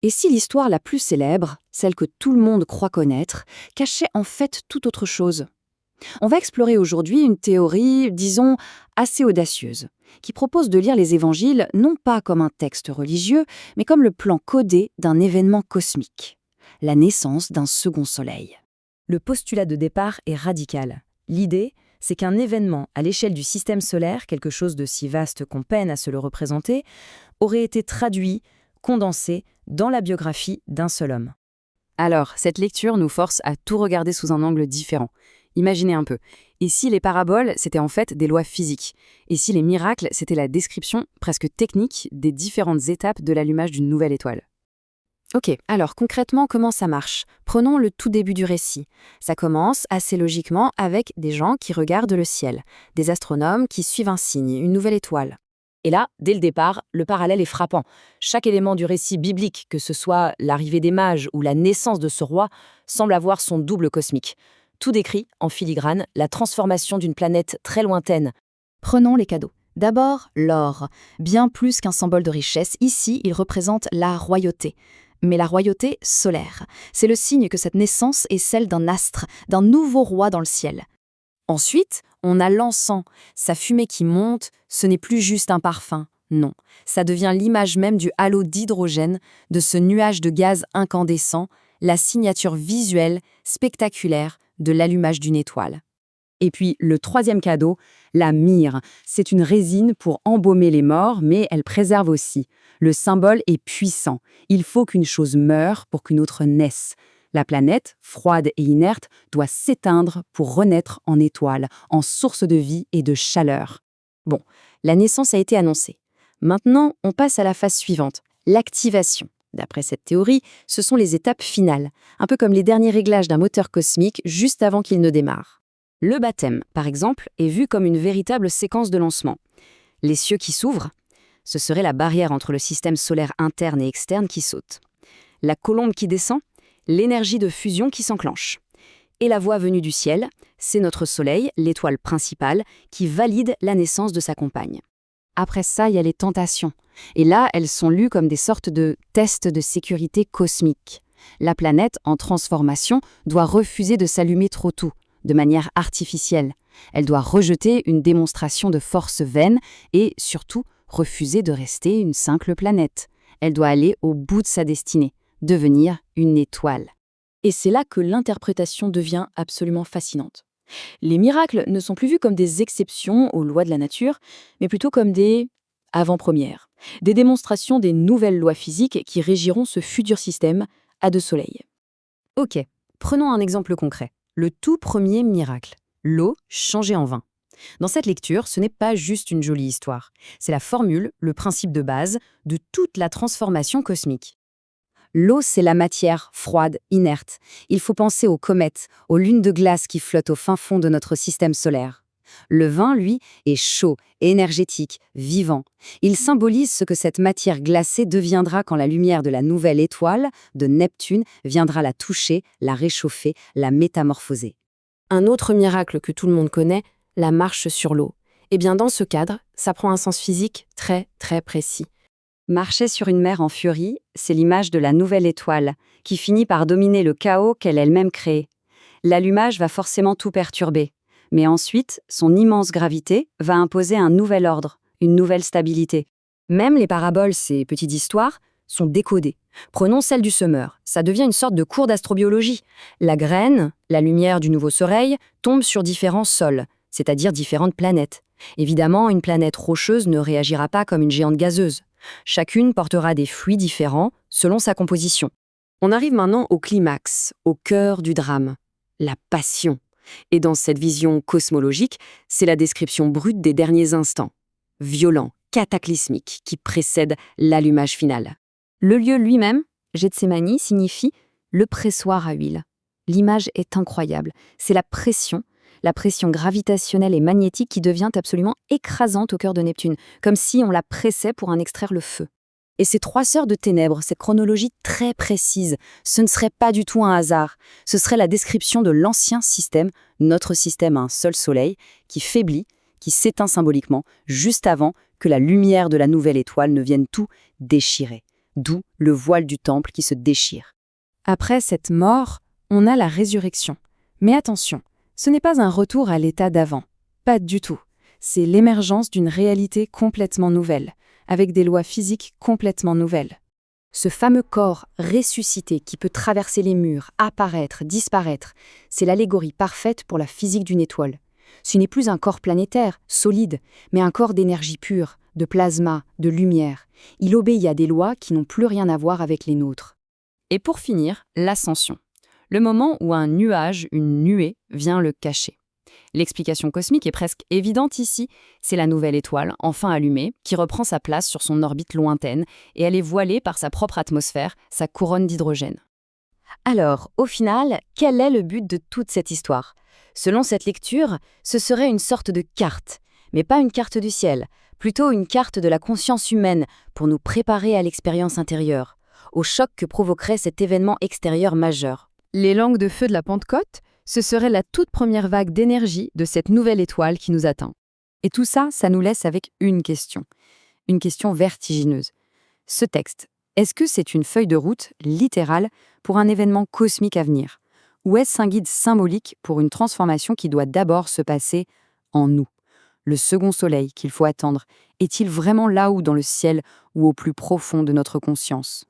Et si l'histoire la plus célèbre, celle que tout le monde croit connaître, cachait en fait tout autre chose? On va explorer aujourd'hui une théorie, disons, assez audacieuse, qui propose de lire les évangiles non pas comme un texte religieux, mais comme le plan codé d'un événement cosmique, la naissance d'un second soleil. Le postulat de départ est radical. L'idée, c'est qu'un événement à l'échelle du système solaire, quelque chose de si vaste qu'on peine à se le représenter, aurait été traduit, condensé, dans la biographie d'un seul homme. Alors, cette lecture nous force à tout regarder sous un angle différent. Imaginez un peu. Et si les paraboles, c'était en fait des lois physiques? Et si les miracles, c'était la description presque technique des différentes étapes de l'allumage d'une nouvelle étoile? Ok, alors concrètement, comment ça marche? Prenons le tout début du récit. Ça commence assez logiquement avec des gens qui regardent le ciel, des astronomes qui suivent un signe, une nouvelle étoile. Et là, dès le départ, le parallèle est frappant. Chaque élément du récit biblique, que ce soit l'arrivée des mages ou la naissance de ce roi, semble avoir son double cosmique. Tout décrit, en filigrane, la transformation d'une planète très lointaine. Prenons les cadeaux. D'abord, l'or. Bien plus qu'un symbole de richesse, ici, il représente la royauté. Mais la royauté solaire. C'est le signe que cette naissance est celle d'un astre, d'un nouveau roi dans le ciel. Ensuite, on a l'encens. Sa fumée qui monte, ce n'est plus juste un parfum. Non, ça devient l'image même du halo d'hydrogène, de ce nuage de gaz incandescent, la signature visuelle, spectaculaire, de l'allumage d'une étoile. Et puis, le troisième cadeau, la myrrhe. C'est une résine pour embaumer les morts, mais elle préserve aussi. Le symbole est puissant. Il faut qu'une chose meure pour qu'une autre naisse. La planète, froide et inerte, doit s'éteindre pour renaître en étoile, en source de vie et de chaleur. Bon, la naissance a été annoncée. Maintenant, on passe à la phase suivante, l'activation. D'après cette théorie, ce sont les étapes finales, un peu comme les derniers réglages d'un moteur cosmique juste avant qu'il ne démarre. Le baptême, par exemple, est vu comme une véritable séquence de lancement. Les cieux qui s'ouvrent, ce serait la barrière entre le système solaire interne et externe qui saute. La colombe qui descend, l'énergie de fusion qui s'enclenche. Et la voix venue du ciel, c'est notre Soleil, l'étoile principale, qui valide la naissance de sa compagne. Après ça, il y a les tentations. Et là, elles sont lues comme des sortes de tests de sécurité cosmique. La planète, en transformation, doit refuser de s'allumer trop tôt, de manière artificielle. Elle doit rejeter une démonstration de force vaine et, surtout, refuser de rester une simple planète. Elle doit aller au bout de sa destinée, devenir une étoile. Et c'est là que l'interprétation devient absolument fascinante. Les miracles ne sont plus vus comme des exceptions aux lois de la nature, mais plutôt comme des avant-premières, des démonstrations des nouvelles lois physiques qui régiront ce futur système à deux soleils. Ok, prenons un exemple concret. Le tout premier miracle, l'eau changée en vin. Dans cette lecture, ce n'est pas juste une jolie histoire. C'est la formule, le principe de base de toute la transformation cosmique. L'eau, c'est la matière froide, inerte. Il faut penser aux comètes, aux lunes de glace qui flottent au fin fond de notre système solaire. Le vin, lui, est chaud, énergétique, vivant. Il symbolise ce que cette matière glacée deviendra quand la lumière de la nouvelle étoile, de Neptune, viendra la toucher, la réchauffer, la métamorphoser. Un autre miracle que tout le monde connaît, la marche sur l'eau. Eh bien, dans ce cadre, ça prend un sens physique très, très précis. Marcher sur une mer en furie, c'est l'image de la nouvelle étoile, qui finit par dominer le chaos qu'elle elle-même crée. L'allumage va forcément tout perturber, mais ensuite, son immense gravité va imposer un nouvel ordre, une nouvelle stabilité. Même les paraboles, ces petites histoires, sont décodées. Prenons celle du semeur, ça devient une sorte de cours d'astrobiologie. La graine, la lumière du nouveau soleil, tombe sur différents sols, c'est-à-dire différentes planètes. Évidemment, une planète rocheuse ne réagira pas comme une géante gazeuse. Chacune portera des fruits différents selon sa composition. On arrive maintenant au climax, au cœur du drame, la passion. Et dans cette vision cosmologique, c'est la description brute des derniers instants, violent, cataclysmique, qui précède l'allumage final. Le lieu lui-même, Gethsémani, signifie le pressoir à huile. L'image est incroyable. C'est la pression gravitationnelle et magnétique qui devient absolument écrasante au cœur de Neptune, comme si on la pressait pour en extraire le feu. Et ces 3 sœurs de ténèbres, cette chronologie très précise, ce ne serait pas du tout un hasard. Ce serait la description de l'ancien système, notre système à un seul soleil, qui faiblit, qui s'éteint symboliquement, juste avant que la lumière de la nouvelle étoile ne vienne tout déchirer. d'où le voile du temple qui se déchire. Après cette mort, on a la résurrection. Mais attention, ce n'est pas un retour à l'état d'avant. Pas du tout. C'est l'émergence d'une réalité complètement nouvelle, avec des lois physiques complètement nouvelles. Ce fameux corps ressuscité qui peut traverser les murs, apparaître, disparaître, c'est l'allégorie parfaite pour la physique d'une étoile. Ce n'est plus un corps planétaire, solide, mais un corps d'énergie pure, de plasma, de lumière. Il obéit à des lois qui n'ont plus rien à voir avec les nôtres. Et pour finir, l'ascension. Le moment où un nuage, une nuée, vient le cacher. L'explication cosmique est presque évidente ici, c'est la nouvelle étoile, enfin allumée, qui reprend sa place sur son orbite lointaine, et elle est voilée par sa propre atmosphère, sa couronne d'hydrogène. Alors, au final, quel est le but de toute cette histoire ? Selon cette lecture, ce serait une sorte de carte, mais pas une carte du ciel, plutôt une carte de la conscience humaine pour nous préparer à l'expérience intérieure, au choc que provoquerait cet événement extérieur majeur. Les langues de feu de la Pentecôte, ce serait la toute première vague d'énergie de cette nouvelle étoile qui nous atteint. Et tout ça, ça nous laisse avec une question vertigineuse. Ce texte, est-ce que c'est une feuille de route littérale pour un événement cosmique à venir ? Ou est-ce un guide symbolique pour une transformation qui doit d'abord se passer en nous ? Le second soleil qu'il faut attendre, est-il vraiment là-haut dans le ciel ou au plus profond de notre conscience ?